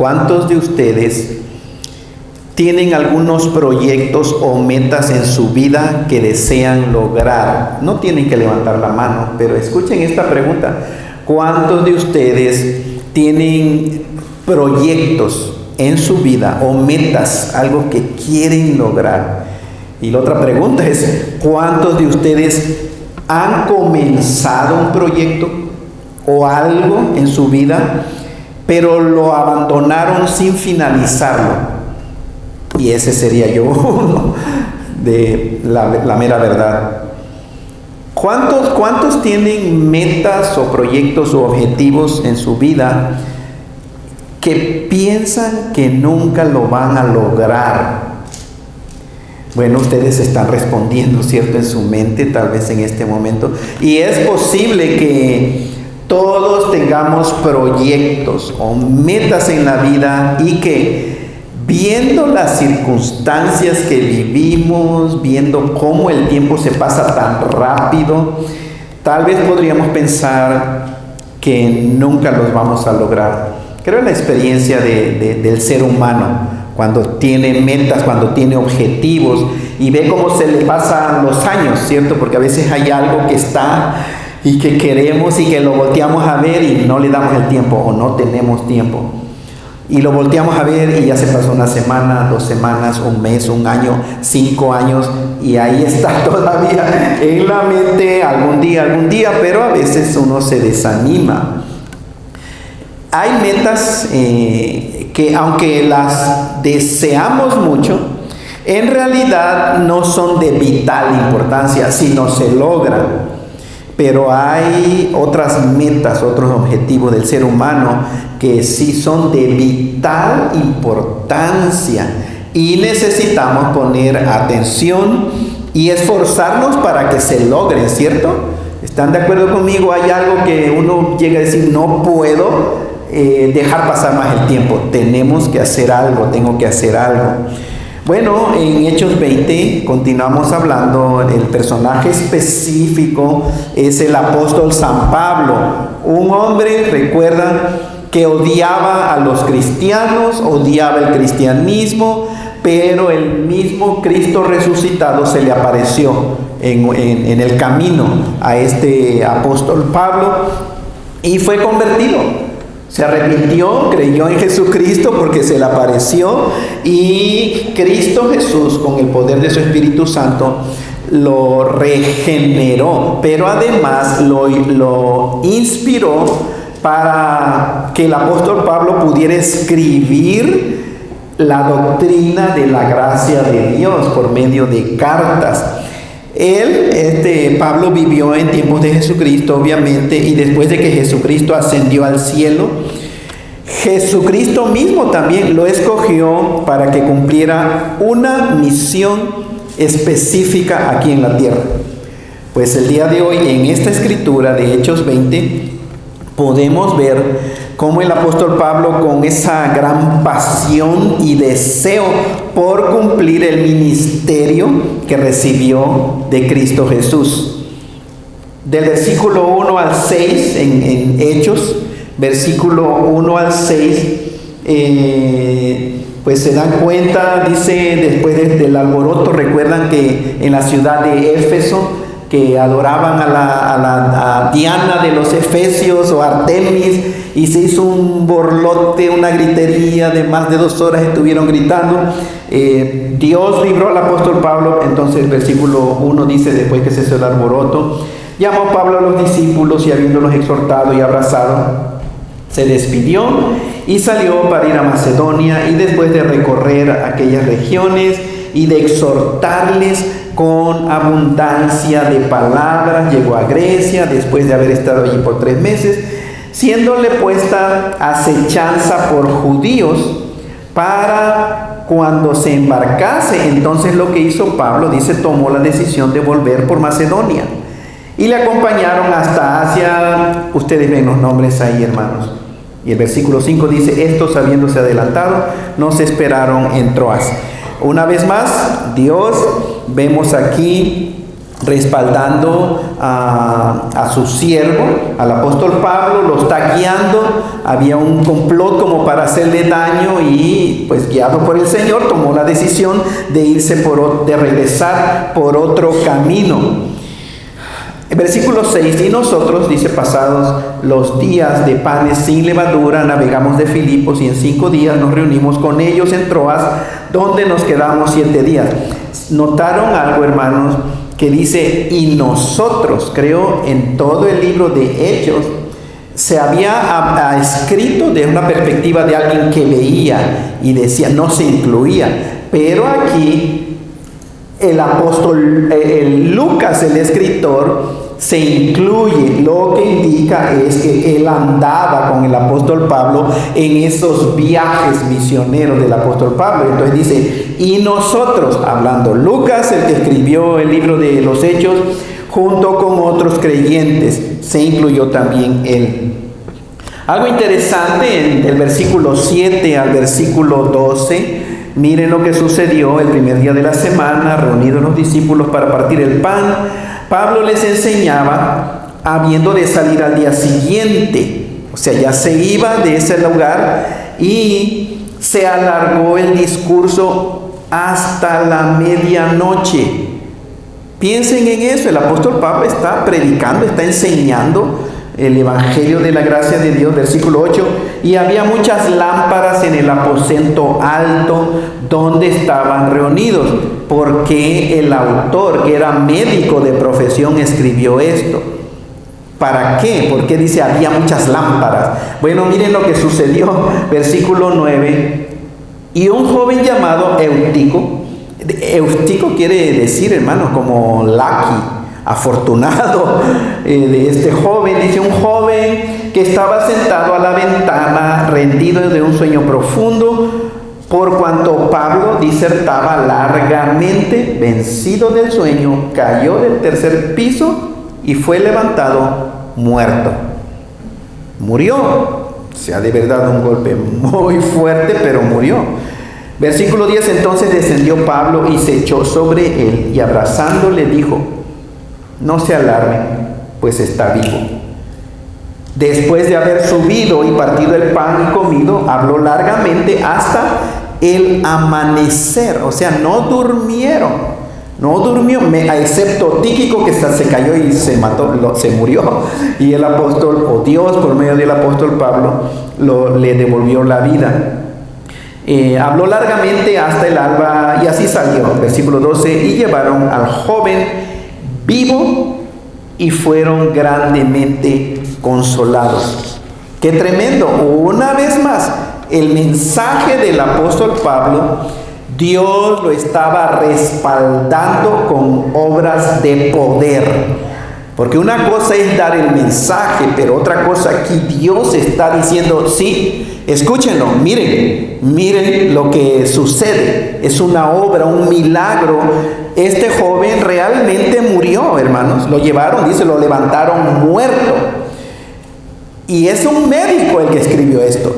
¿cuántos de ustedes tienen algunos proyectos o metas en su vida que desean lograr? No tienen que levantar la mano, pero escuchen esta pregunta. ¿Cuántos de ustedes tienen proyectos en su vida o metas, algo que quieren lograr? Y la otra pregunta es, ¿cuántos de ustedes han comenzado un proyecto o algo en su vida, pero lo abandonaron sin finalizarlo? Y ese sería yo, ¿no? De la mera verdad. ¿Cuántos tienen metas o proyectos o objetivos en su vida que piensan que nunca lo van a lograr? Bueno, ustedes están respondiendo, ¿cierto?, en su mente, tal vez en este momento. Y es posible que todos tengamos proyectos o metas en la vida y que, viendo las circunstancias que vivimos, viendo cómo el tiempo se pasa tan rápido, tal vez podríamos pensar que nunca los vamos a lograr. Creo en la experiencia del ser humano, cuando tiene metas, cuando tiene objetivos y ve cómo se le pasan los años, ¿cierto? Porque a veces hay algo que está y que queremos y que lo volteamos a ver y no le damos el tiempo o no tenemos tiempo. Y lo volteamos a ver y ya se pasó una semana, 2 semanas, un mes, un año, 5 años, y ahí está todavía en la mente algún día, pero a veces uno se desanima. Hay metas que, aunque las deseamos mucho, en realidad no son de vital importancia si no se logran. Pero hay otras metas, otros objetivos del ser humano que sí son de vital importancia y necesitamos poner atención y esforzarnos para que se logren, ¿cierto? ¿Están de acuerdo conmigo? Hay algo que uno llega a decir, no puedo dejar pasar más el tiempo, tenemos que hacer algo, tengo que hacer algo. Bueno, en Hechos 20 continuamos hablando. El personaje específico es el apóstol San Pablo, un hombre, recuerda, que odiaba a los cristianos, odiaba el cristianismo, pero el mismo Cristo resucitado se le apareció en el camino a este apóstol Pablo y fue convertido. Se arrepintió, creyó en Jesucristo porque se le apareció, y Cristo Jesús, con el poder de su Espíritu Santo, lo regeneró, pero además lo inspiró para que el apóstol Pablo pudiera escribir la doctrina de la gracia de Dios por medio de cartas. Pablo vivió en tiempos de Jesucristo, obviamente, y después de que Jesucristo ascendió al cielo, Jesucristo mismo también lo escogió para que cumpliera una misión específica aquí en la tierra. Pues el día de hoy, en esta escritura de Hechos 20, podemos ver cómo el apóstol Pablo, con esa gran pasión y deseo por cumplir el ministerio que recibió de Cristo Jesús. Del versículo 1 al 6 en Hechos, versículo 1 al 6, pues se dan cuenta, dice, después del alboroto, recuerdan que en la ciudad de Éfeso, que adoraban a Diana de los Efesios o Artemis, y se hizo un borlote, una gritería de más de 2 horas, estuvieron gritando. Dios libró al apóstol Pablo. Entonces el versículo 1 dice, después que se hizo el alboroto, llamó Pablo a los discípulos y, habiéndolos exhortado y abrazado, se despidió y salió para ir a Macedonia, y después de recorrer aquellas regiones y de exhortarles con abundancia de palabras, llegó a Grecia, después de haber estado allí por 3 meses, siéndole puesta acechanza por judíos para cuando se embarcase. Entonces lo que hizo Pablo, dice, tomó la decisión de volver por Macedonia, y le acompañaron hasta Asia. Ustedes ven los nombres ahí, hermanos. Y el versículo 5 dice, estos, habiéndose adelantado, nos esperaron en Troas. Una vez más, Dios, vemos aquí respaldando a su siervo, al apóstol Pablo, lo está guiando. Había un complot como para hacerle daño y pues guiado por el Señor tomó la decisión de irse de regresar por otro camino. El versículo 6, y nosotros, dice, pasados los días de panes sin levadura, navegamos de Filipos y en 5 días nos reunimos con ellos en Troas, donde nos quedamos 7 días. ¿Notaron algo, hermanos? Que dice, y nosotros, creo, en todo el libro de Hechos, se había escrito de una perspectiva de alguien que veía y decía, no se incluía. Pero aquí, el apóstol, Lucas, el escritor, se incluye. Lo que indica es que él andaba con el apóstol Pablo en esos viajes misioneros del apóstol Pablo. Entonces dice, y nosotros, hablando Lucas, el que escribió el libro de los Hechos, junto con otros creyentes, se incluyó también él. Algo interesante, en el versículo 7 al versículo 12, miren lo que sucedió el primer día de la semana, reunidos los discípulos para partir el pan. Pablo les enseñaba, habiendo de salir al día siguiente. O sea, ya se iba de ese lugar y se alargó el discurso hasta la medianoche. Piensen en eso, el apóstol Pablo está predicando, está enseñando el evangelio de la gracia de Dios. Versículo 8, y había muchas lámparas en el aposento alto donde estaban reunidos, porque el autor, que era médico de profesión, escribió esto. ¿Para qué? Porque dice había muchas lámparas. Bueno, miren lo que sucedió. Versículo 9, y un joven llamado Eutico quiere decir, hermano, como lucky, afortunado, de este joven. Dice, un joven que estaba sentado a la ventana, rendido de un sueño profundo, por cuanto Pablo disertaba largamente, vencido del sueño, cayó del 3er piso y fue levantado muerto. Murió. O sea, de verdad un golpe muy fuerte, pero murió. Versículo 10, entonces descendió Pablo y se echó sobre él y abrazándole dijo, no se alarmen, pues está vivo. Después de haber subido y partido el pan y comido, habló largamente hasta el amanecer. O sea, no durmieron, no durmió, excepto Tíquico, que se cayó y se mató, se murió. Y el apóstol, o Dios por medio del apóstol Pablo, le devolvió la vida. Habló largamente hasta el alba y así salió. Versículo 12, y llevaron al joven vivo y fueron grandemente consolados. ¡Qué tremendo! Una vez más, el mensaje del apóstol Pablo, Dios lo estaba respaldando con obras de poder. Porque una cosa es dar el mensaje, pero otra cosa aquí Dios está diciendo, sí, escúchenlo, miren lo que sucede. Es una obra, un milagro. Este joven realmente murió, hermanos. Lo llevaron, dice, lo levantaron muerto. Y es un médico el que escribió esto.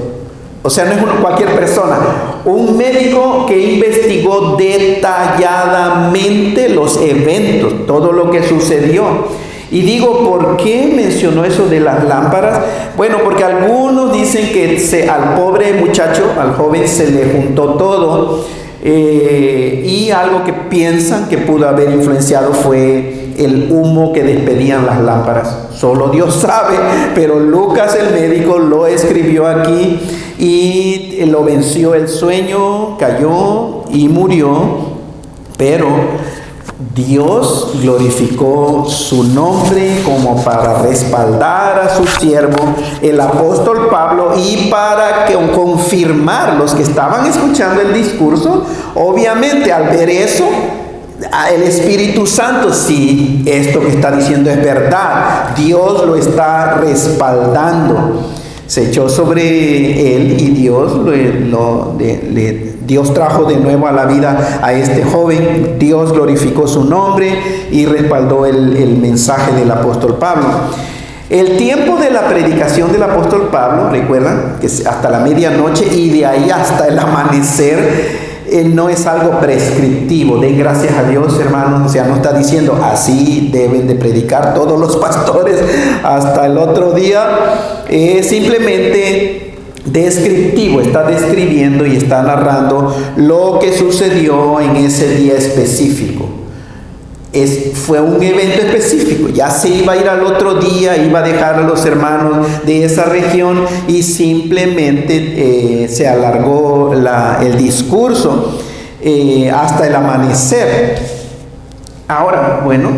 O sea, no es cualquier persona. Un médico que investigó detalladamente los eventos, todo lo que sucedió. Y digo, ¿por qué mencionó eso de las lámparas? Bueno, porque algunos dicen que al pobre muchacho, al joven, se le juntó todo. Y algo que piensan que pudo haber influenciado fue el humo que despedían las lámparas. Solo Dios sabe, pero Lucas, el médico, lo escribió aquí y lo venció el sueño, cayó y murió. Pero Dios glorificó su nombre como para respaldar a su siervo, el apóstol Pablo, y para confirmar los que estaban escuchando el discurso. Obviamente, al ver eso, el Espíritu Santo, sí, esto que está diciendo es verdad, Dios lo está respaldando. Se echó sobre él y Dios trajo de nuevo a la vida a este joven. Dios glorificó su nombre y respaldó el mensaje del apóstol Pablo. El tiempo de la predicación del apóstol Pablo, recuerdan que hasta la medianoche y de ahí hasta el amanecer, no es algo prescriptivo. Den gracias a Dios, hermanos. O sea, no está diciendo así deben de predicar todos los pastores hasta el otro día. Es simplemente descriptivo, está describiendo y está narrando lo que sucedió en ese día específico. Fue un evento específico, ya se iba a ir al otro día, iba a dejar a los hermanos de esa región y simplemente se alargó el discurso hasta el amanecer. Ahora, bueno,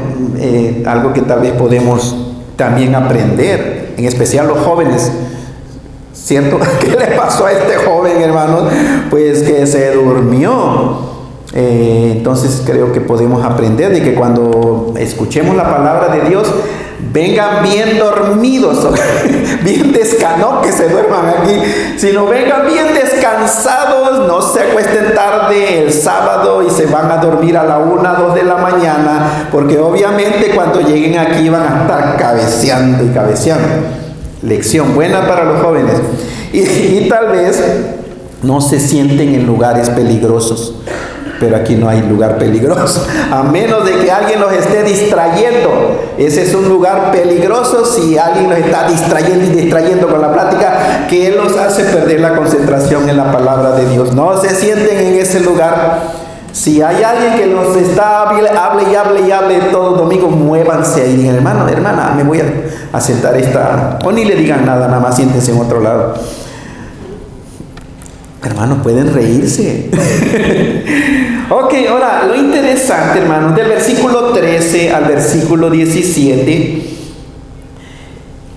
algo que tal vez podemos también aprender, en especial los jóvenes, ¿cierto? ¿Qué le pasó a este joven, hermanos? Pues que se durmió. Entonces creo que podemos aprender de que cuando escuchemos la palabra de Dios, vengan bien dormidos, bien descansados, no que se duerman aquí, sino vengan bien descansados, no se acuesten tarde el sábado y se van a dormir a la 1, 2 de la mañana, porque obviamente cuando lleguen aquí van a estar cabeceando y cabeceando. Lección buena para los jóvenes. Y tal vez no se sienten en lugares peligrosos. Pero aquí no hay lugar peligroso, a menos de que alguien los esté distrayendo. Ese es un lugar peligroso si alguien los está distrayendo y distrayendo con la plática, que los hace perder la concentración en la palabra de Dios. No se sienten en ese lugar. Si hay alguien que los está hable y hable todo domingo, muévanse y digan, hermano, hermana, me voy a sentar o ni le digan nada, nada más siéntense en otro lado. Hermanos, pueden reírse. Ok, ahora lo interesante, hermanos, del versículo 13 al versículo 17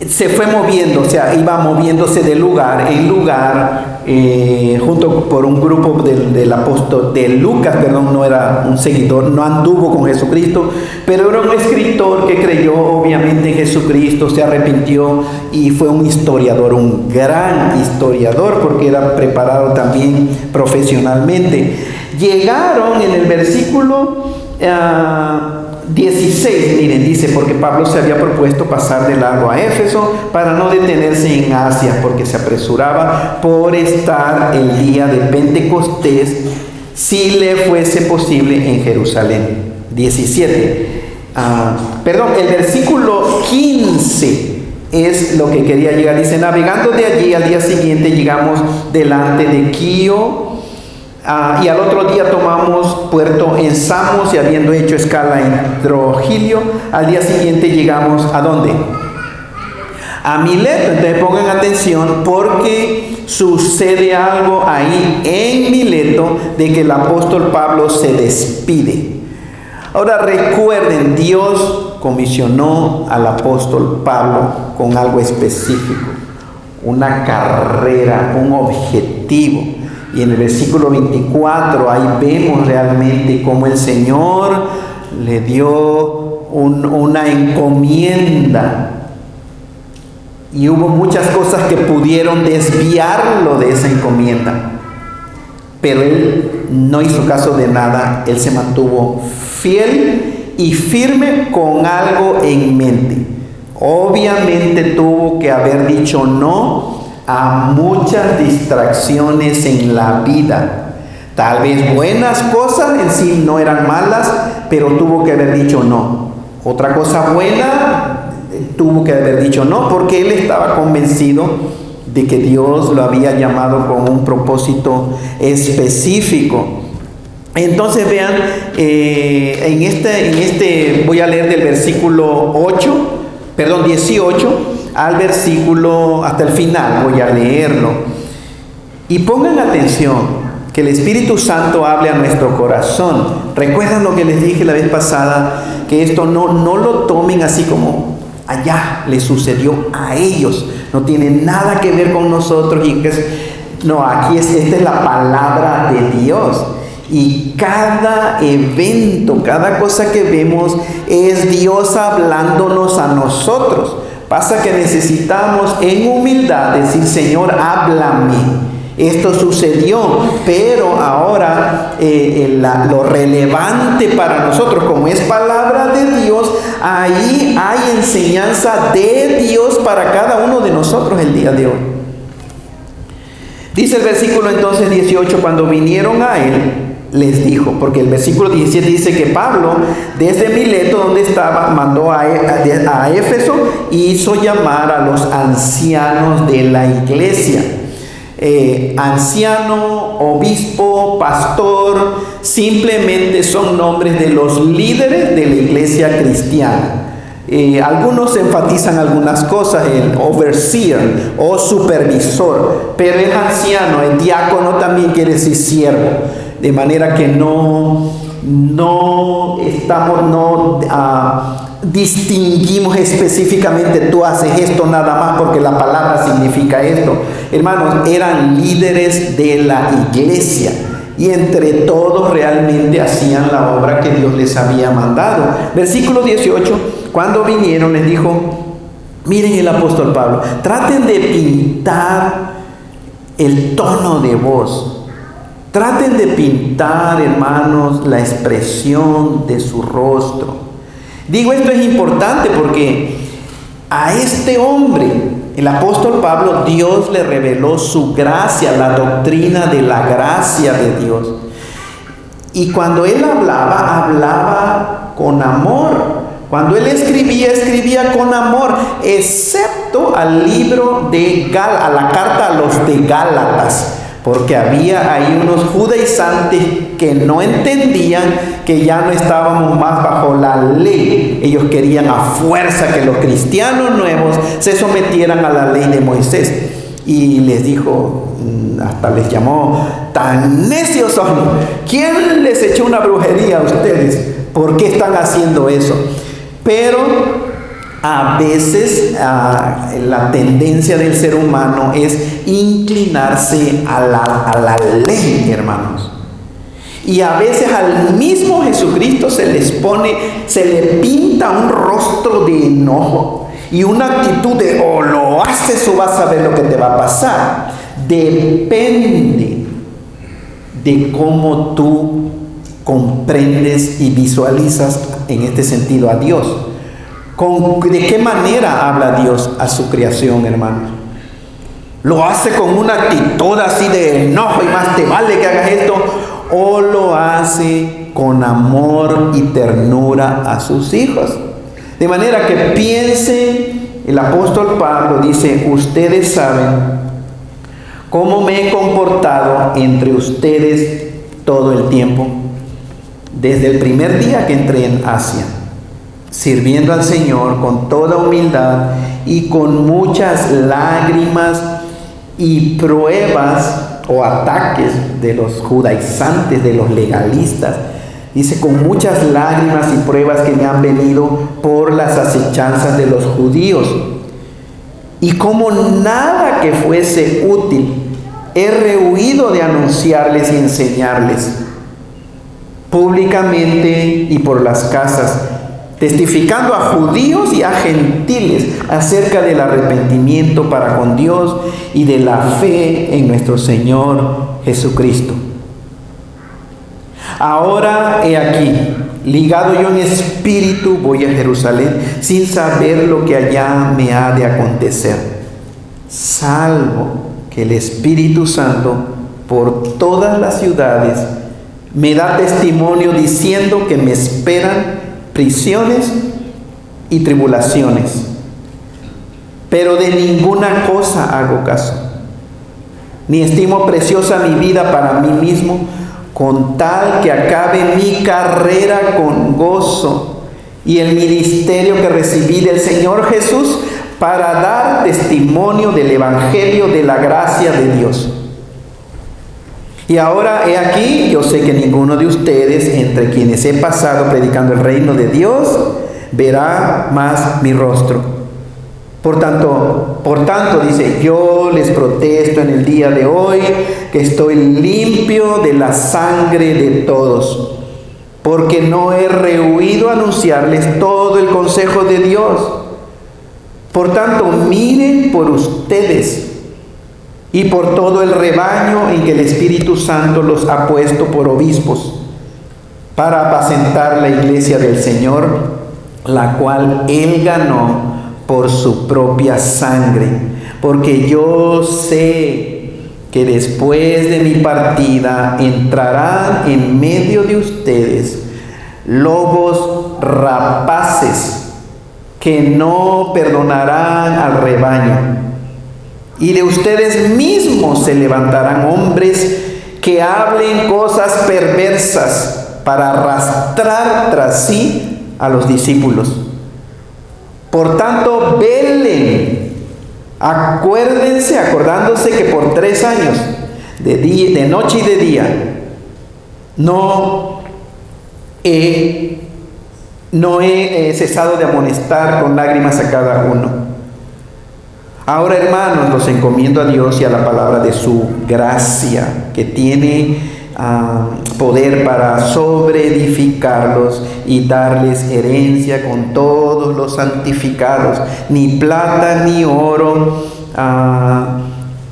se fue moviendo, o sea, iba moviéndose de lugar en lugar, junto por un grupo del apóstol de Lucas, perdón, no era un seguidor, no anduvo con Jesucristo, pero era un escritor que creyó obviamente en Jesucristo, se arrepintió y fue un historiador, un gran historiador, porque era preparado también profesionalmente. Llegaron en el versículo 16, miren, dice, porque Pablo se había propuesto pasar de largo a Éfeso para no detenerse en Asia, porque se apresuraba por estar el día de Pentecostés, si le fuese posible, en Jerusalén. 17. El versículo 15 es lo que quería llegar. Dice, navegando de allí, al día siguiente llegamos delante de Quío, y al otro día tomamos puerto en Samos, y habiendo hecho escala en Trogilio, al día siguiente llegamos ¿a dónde? A Mileto. Entonces pongan atención, porque sucede algo ahí en Mileto de que el apóstol Pablo se despide. Ahora recuerden, Dios comisionó al apóstol Pablo con algo específico, una carrera, un objetivo. Y en el versículo 24 ahí vemos realmente cómo el Señor le dio una encomienda. Y hubo muchas cosas que pudieron desviarlo de esa encomienda. Pero él no hizo caso de nada. Él se mantuvo fiel y firme con algo en mente. Obviamente tuvo que haber dicho no a muchas distracciones en la vida. Tal vez buenas cosas en sí no eran malas, pero tuvo que haber dicho no. Otra cosa buena, tuvo que haber dicho no, porque él estaba convencido de que Dios lo había llamado con un propósito específico. Entonces vean, en este voy a leer del versículo 18 al versículo, hasta el final, voy a leerlo. Y pongan atención, que el Espíritu Santo hable a nuestro corazón. Recuerdan lo que les dije la vez pasada, que esto no lo tomen así como allá le sucedió a ellos, no tiene nada que ver con nosotros. Aquí esta es la palabra de Dios. Y cada evento, cada cosa que vemos es Dios hablándonos a nosotros. Pasa que necesitamos en humildad decir, Señor, háblame. Esto sucedió, pero ahora lo relevante para nosotros, como es palabra de Dios, ahí hay enseñanza de Dios para cada uno de nosotros el día de hoy. Dice el versículo entonces 18, cuando vinieron a él, les dijo, porque el versículo 17 dice que Pablo, desde Mileto, donde estaba, mandó a Éfeso y hizo llamar a los ancianos de la iglesia. Anciano, obispo, pastor, simplemente son nombres de los líderes de la iglesia cristiana. Algunos enfatizan algunas cosas, el overseer o supervisor, pero el anciano, el diácono también quiere decir siervo, de manera que no distinguimos específicamente tú haces esto nada más porque la palabra significa esto. Hermanos, eran líderes de la iglesia y entre todos realmente hacían la obra que Dios les había mandado. Versículo 18, cuando vinieron les dijo, miren el apóstol Pablo, traten de pintar el tono de voz. Traten de pintar, hermanos, la expresión de su rostro. Digo, esto es importante porque a este hombre, el apóstol Pablo, Dios le reveló su gracia, la doctrina de la gracia de Dios. Y cuando él hablaba con amor. Cuando él escribía con amor, excepto al libro de a la carta a los de Gálatas. Porque había ahí unos judaizantes que no entendían que ya no estábamos más bajo la ley. Ellos querían a fuerza que los cristianos nuevos se sometieran a la ley de Moisés. Y les dijo, hasta les llamó, tan necios son. ¿Quién les echó una brujería a ustedes? ¿Por qué están haciendo eso? Pero a veces la tendencia del ser humano es inclinarse a la ley, hermanos. Y a veces al mismo Jesucristo se le pinta un rostro de enojo y una actitud de o lo haces o vas a ver lo que te va a pasar. Depende de cómo tú comprendes y visualizas en este sentido a Dios. ¿De qué manera habla Dios a su creación, hermanos? ¿Lo hace con una actitud así de enojo y más te vale que hagas esto? ¿O lo hace con amor y ternura a sus hijos? De manera que piensen, el apóstol Pablo dice, ustedes saben cómo me he comportado entre ustedes todo el tiempo, desde el primer día que entré en Asia, sirviendo al Señor con toda humildad y con muchas lágrimas y pruebas o ataques de los judaizantes, de los legalistas. Dice, con muchas lágrimas y pruebas que me han venido por las acechanzas de los judíos. Y como nada que fuese útil, he rehuido de anunciarles y enseñarles públicamente y por las casas, testificando a judíos y a gentiles acerca del arrepentimiento para con Dios y de la fe en nuestro Señor Jesucristo. Ahora he aquí, ligado yo en espíritu, voy a Jerusalén, sin saber lo que allá me ha de acontecer, salvo que el Espíritu Santo por todas las ciudades me da testimonio diciendo que me esperan prisiones y tribulaciones, pero de ninguna cosa hago caso, ni estimo preciosa mi vida para mí mismo, con tal que acabe mi carrera con gozo y el ministerio que recibí del Señor Jesús para dar testimonio del Evangelio de la gracia de Dios. Y ahora he aquí, yo sé que ninguno de ustedes, entre quienes he pasado predicando el reino de Dios, verá más mi rostro. Por tanto, dice, yo les protesto en el día de hoy que estoy limpio de la sangre de todos, porque no he rehuido anunciarles todo el consejo de Dios. Por tanto, miren por ustedes y por todo el rebaño en que el Espíritu Santo los ha puesto por obispos, para apacentar la iglesia del Señor, la cual Él ganó por su propia sangre. Porque yo sé que después de mi partida entrarán en medio de ustedes lobos rapaces que no perdonarán al rebaño. Y de ustedes mismos se levantarán hombres que hablen cosas perversas para arrastrar tras sí a los discípulos. Por tanto, velen, acordándose que por 3 años, de noche y de día, no he cesado de amonestar con lágrimas a cada uno. Ahora, hermanos, los encomiendo a Dios y a la palabra de su gracia, que tiene poder para sobreedificarlos y darles herencia con todos los santificados. Ni plata, ni oro,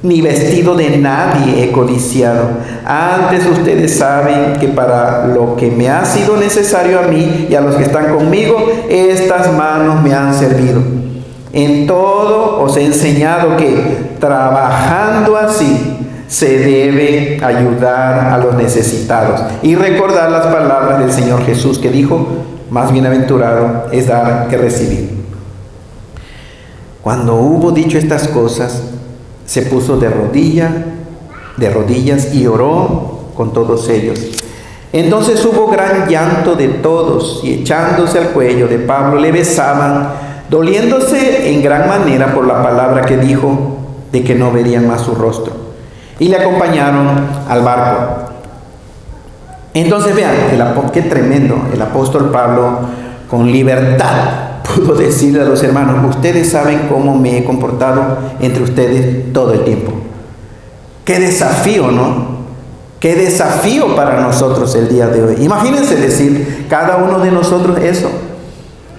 ni vestido de nadie he codiciado. Antes ustedes saben que para lo que me ha sido necesario a mí y a los que están conmigo, estas manos me han servido. En todo os he enseñado que trabajando así se debe ayudar a los necesitados. Y recordar las palabras del Señor Jesús, que dijo: más bienaventurado es dar que recibir. Cuando hubo dicho estas cosas, se puso de rodillas y oró con todos ellos. Entonces hubo gran llanto de todos, y echándose al cuello de Pablo le besaban, doliéndose en gran manera por la palabra que dijo, de que no verían más su rostro. Y le acompañaron al barco. Entonces vean, qué tremendo, el apóstol Pablo con libertad pudo decirle a los hermanos: ustedes saben cómo me he comportado entre ustedes todo el tiempo. Qué desafío, ¿no? Qué desafío para nosotros el día de hoy. Imagínense decir cada uno de nosotros eso.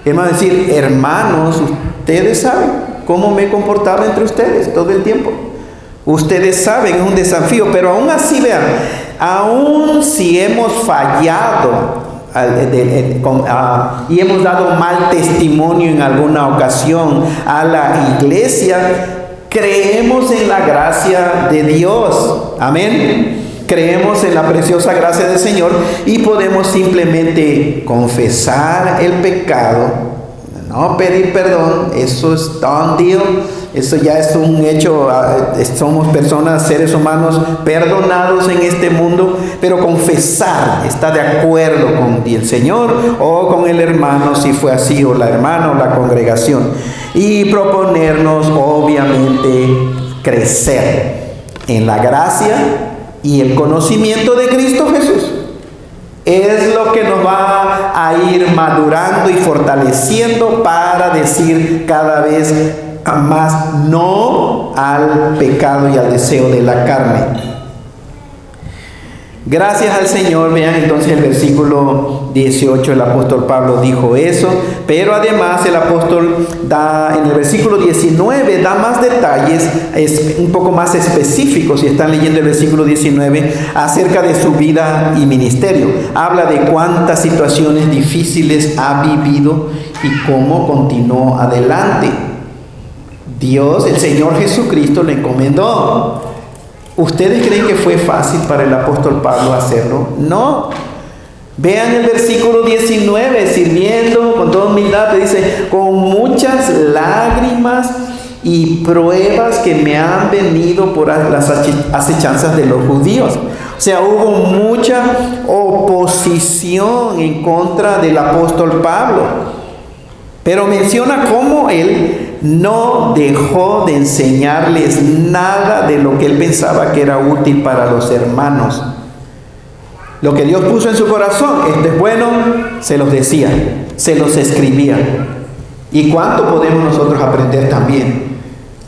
Es más, decir: hermanos, ustedes saben cómo me he comportado entre ustedes todo el tiempo. Ustedes saben, es un desafío, pero aún así, vean, aún si hemos fallado y hemos dado mal testimonio en alguna ocasión a la iglesia, creemos en la gracia de Dios. Amén. Creemos en la preciosa gracia del Señor y podemos simplemente confesar el pecado, no pedir perdón. Eso es done deal. Eso ya es un hecho. Somos personas, seres humanos perdonados en este mundo, pero confesar, está de acuerdo con el Señor o con el hermano, si fue así, o la hermana o la congregación, y proponernos obviamente crecer en la gracia y el conocimiento de Cristo Jesús. Es lo que nos va a ir madurando y fortaleciendo para decir cada vez más no al pecado y al deseo de la carne. Gracias al Señor. Vean entonces el versículo 18, el apóstol Pablo dijo eso, pero además el apóstol da, en el versículo 19, da más detalles, es un poco más específico, si están leyendo el versículo 19, acerca de su vida y ministerio. Habla de cuántas situaciones difíciles ha vivido y cómo continuó adelante. Dios, el Señor Jesucristo, le encomendó. ¿Ustedes creen que fue fácil para el apóstol Pablo hacerlo? No. Vean el versículo 19, sirviendo con toda humildad, te dice: con muchas lágrimas y pruebas que me han venido por las acechanzas de los judíos. O sea, hubo mucha oposición en contra del apóstol Pablo. Pero menciona cómo él no dejó de enseñarles nada de lo que él pensaba que era útil para los hermanos. Lo que Dios puso en su corazón, esto es bueno, se los decía, se los escribía. ¿Y cuánto podemos nosotros aprender también?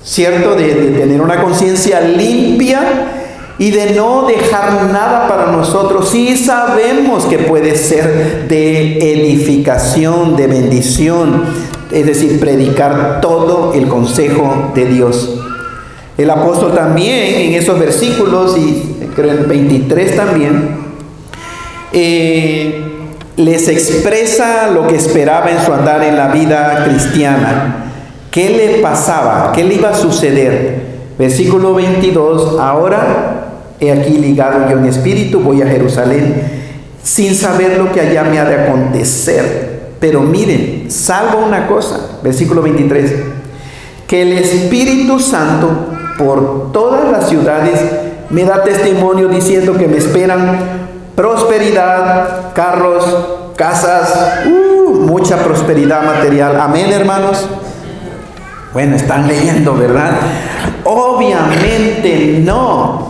¿Cierto? De tener una conciencia limpia y de no dejar nada para nosotros. Sí sabemos que puede ser de edificación, de bendición, es decir, predicar todo el consejo de Dios. El apóstol también en esos versículos, y creo en el 23 también, les expresa lo que esperaba en su andar en la vida cristiana. ¿Qué le pasaba? ¿Qué le iba a suceder? Versículo 22, ahora he aquí ligado yo en espíritu, voy a Jerusalén, sin saber lo que allá me ha de acontecer. Pero miren, salvo una cosa, versículo 23, que el Espíritu Santo por todas las ciudades me da testimonio diciendo que me esperan prosperidad, carros, casas, mucha prosperidad material. Amén, hermanos. Bueno, están leyendo, ¿verdad? Obviamente no.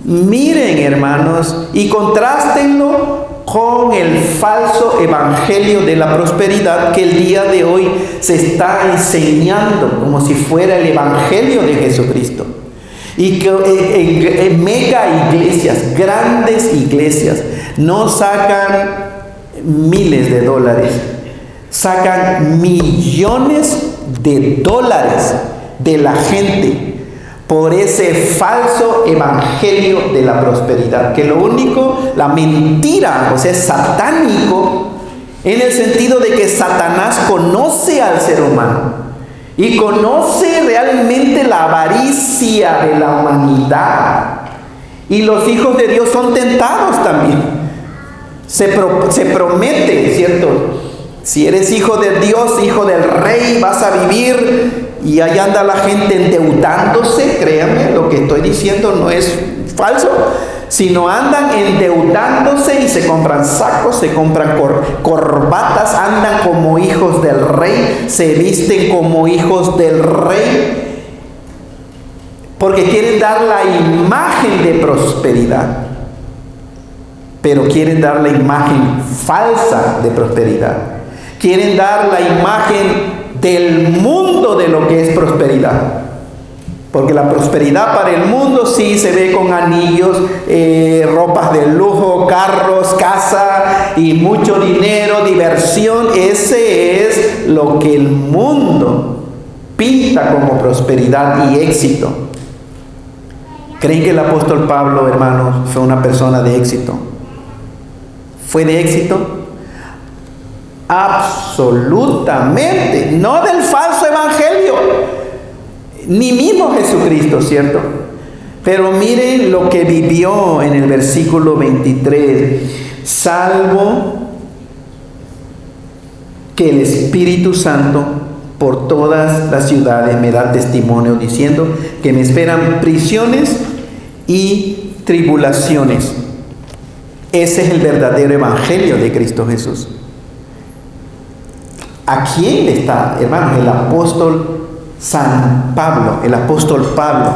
Miren, hermanos, y contrástenlo con el falso evangelio de la prosperidad que el día de hoy se está enseñando como si fuera el evangelio de Jesucristo. Y que en mega iglesias, grandes iglesias, no sacan miles de dólares, sacan millones de dólares de la gente por ese falso evangelio de la prosperidad, que lo único, la mentira, o sea, es satánico, en el sentido de que Satanás conoce al ser humano y conoce realmente la avaricia de la humanidad, y los hijos de Dios son tentados también. Se promete, ¿cierto? Si eres hijo de Dios, hijo del rey, vas a vivir. Y ahí anda la gente endeudándose. Créanme, lo que estoy diciendo no es falso, sino andan endeudándose y se compran sacos, se compran corbatas, andan como hijos del rey, se visten como hijos del rey, porque quieren dar la imagen de prosperidad, pero quieren dar la imagen falsa de prosperidad. Quieren dar la imagen del mundo de lo que es prosperidad. Porque la prosperidad para el mundo sí se ve con anillos, ropas de lujo, carros, casa y mucho dinero, diversión. Ese es lo que el mundo pinta como prosperidad y éxito. ¿Creen que el apóstol Pablo, hermanos, fue una persona de éxito? ¿Fue de éxito? Absolutamente, no del falso evangelio, ni mismo Jesucristo, ¿cierto? Pero miren lo que vivió en el versículo 23, salvo que el Espíritu Santo por todas las ciudades me da testimonio diciendo que me esperan prisiones y tribulaciones. Ese es el verdadero evangelio de Cristo Jesús. ¿A quién le está, hermanos? El apóstol San Pablo, el apóstol Pablo,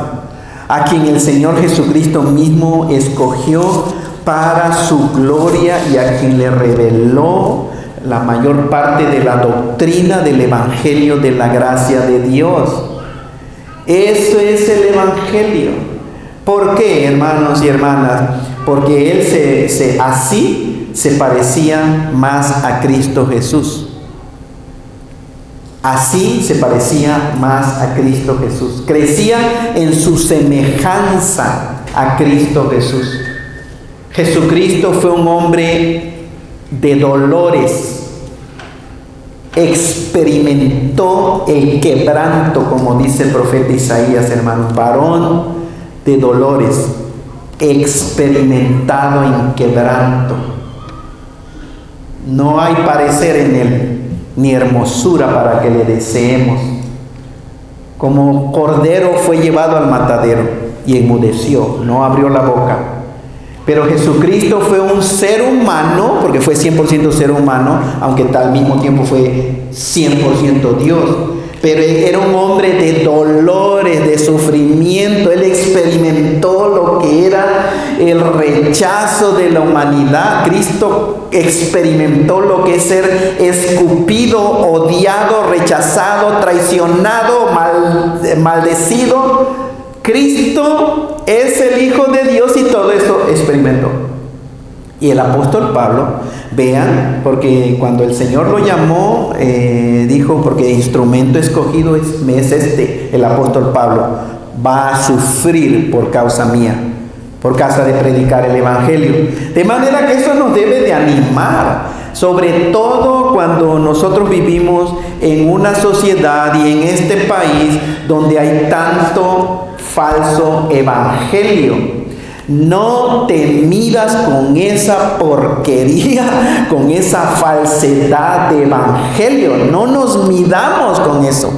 a quien el Señor Jesucristo mismo escogió para su gloria y a quien le reveló la mayor parte de la doctrina del evangelio de la gracia de Dios. Eso es el evangelio. ¿Por qué, hermanos y hermanas? Porque él así se parecía más a Cristo Jesús. Así se parecía más a Cristo Jesús. Crecía en su semejanza a Cristo Jesús. Jesucristo fue un hombre de dolores. Experimentó el quebranto, como dice el profeta Isaías, hermanos. Varón de dolores, experimentado en quebranto. No hay parecer en él, ni hermosura para que le deseemos. Como cordero fue llevado al matadero y enmudeció, no abrió la boca. Pero Jesucristo fue un ser humano, porque fue 100% ser humano, aunque al mismo tiempo fue 100% Dios. Pero él era un hombre de dolores, de sufrimiento. Él experimentó lo que era el rechazo de la humanidad. Cristo experimentó lo que es ser escupido, odiado, rechazado, traicionado, maldecido. Cristo es el Hijo de Dios y todo eso experimentó. Y el apóstol Pablo, vean, porque cuando el Señor lo llamó, dijo, porque instrumento escogido es el apóstol Pablo, va a sufrir por causa mía, por causa de predicar el evangelio. De manera que eso nos debe de animar, sobre todo cuando nosotros vivimos en una sociedad y en este país donde hay tanto falso evangelio. No te midas con esa porquería, con esa falsedad de evangelio. No nos midamos con eso.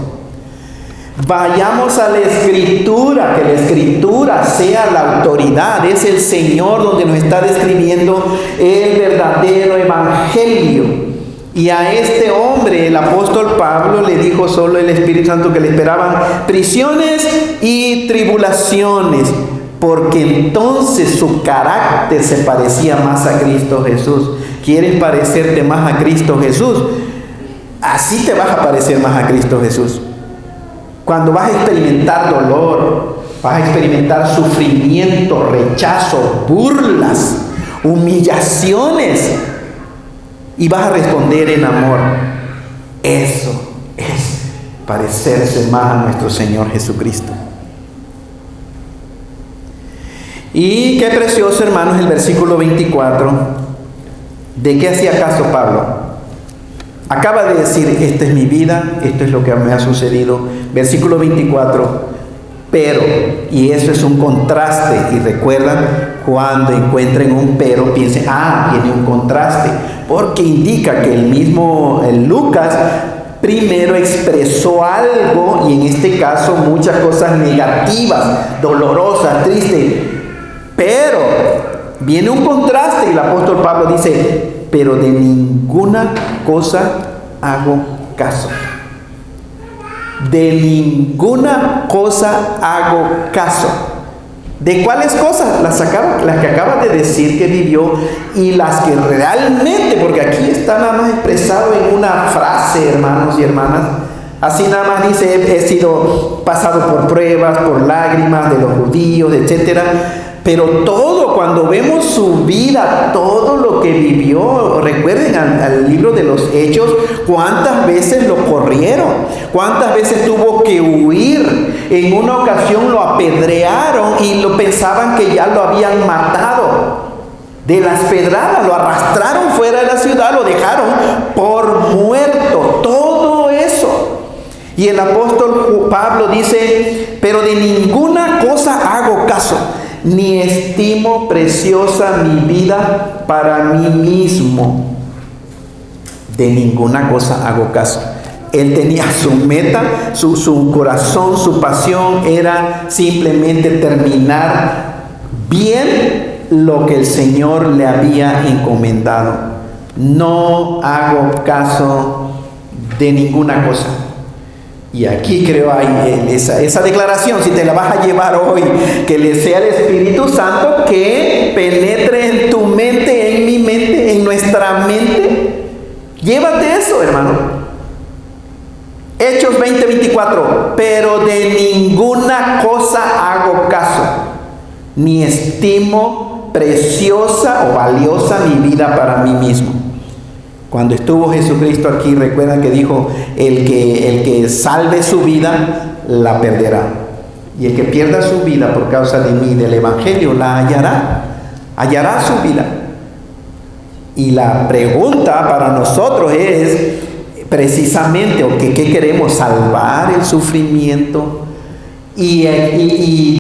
Vayamos a la Escritura, que la Escritura sea la autoridad. Es el Señor donde nos está describiendo el verdadero evangelio. Y a este hombre, el apóstol Pablo, le dijo solo el Espíritu Santo que le esperaban prisiones y tribulaciones, porque entonces su carácter se parecía más a Cristo Jesús. ¿Quieres parecerte más a Cristo Jesús? Así te vas a parecer más a Cristo Jesús. Cuando vas a experimentar dolor, vas a experimentar sufrimiento, rechazo, burlas, humillaciones, y vas a responder en amor. Eso es parecerse más a nuestro Señor Jesucristo. Y qué precioso, hermanos, el versículo 24. ¿De qué hacía caso Pablo? Acaba de decir, esta es mi vida, esto es lo que me ha sucedido. Versículo 24. Pero, y eso es un contraste, y recuerdan, cuando encuentren un pero, piensen, tiene un contraste, porque indica que el mismo Lucas primero expresó algo, y en este caso muchas cosas negativas, dolorosas, tristes, pero viene un contraste, y el apóstol Pablo dice, pero de ninguna cosa hago caso. De ninguna cosa hago caso. ¿De cuáles cosas? Las que acabas de decir que vivió, y las que realmente, porque aquí está nada más expresado en una frase, hermanos y hermanas. Así nada más dice, he sido pasado por pruebas, por lágrimas de los judíos, etcétera. Pero todo, cuando vemos su vida, todo lo que vivió, recuerden al libro de los Hechos, cuántas veces lo corrieron, cuántas veces tuvo que huir. En una ocasión lo apedrearon y lo pensaban que ya lo habían matado. De las pedradas lo arrastraron fuera de la ciudad, lo dejaron por muerto. Todo eso. Y el apóstol Pablo dice, pero de ninguna cosa hago caso, ni estimo preciosa mi vida para mí mismo. De ninguna cosa hago caso. Él tenía su meta, su corazón, su pasión era simplemente terminar bien lo que el Señor le había encomendado. No hago caso de ninguna cosa. Y aquí creo hay esa declaración, si te la vas a llevar hoy, que le sea el Espíritu Santo que penetre en tu mente, en mi mente, en nuestra mente. Llévate eso, hermano. Hechos 20:24. Pero de ninguna cosa hago caso, ni estimo preciosa o valiosa mi vida para mí mismo. Cuando estuvo Jesucristo aquí, recuerdan que dijo, el que salve su vida, la perderá. Y el que pierda su vida por causa de mí, del Evangelio, la hallará su vida. Y la pregunta para nosotros es, precisamente, ¿qué queremos? Salvar el sufrimiento y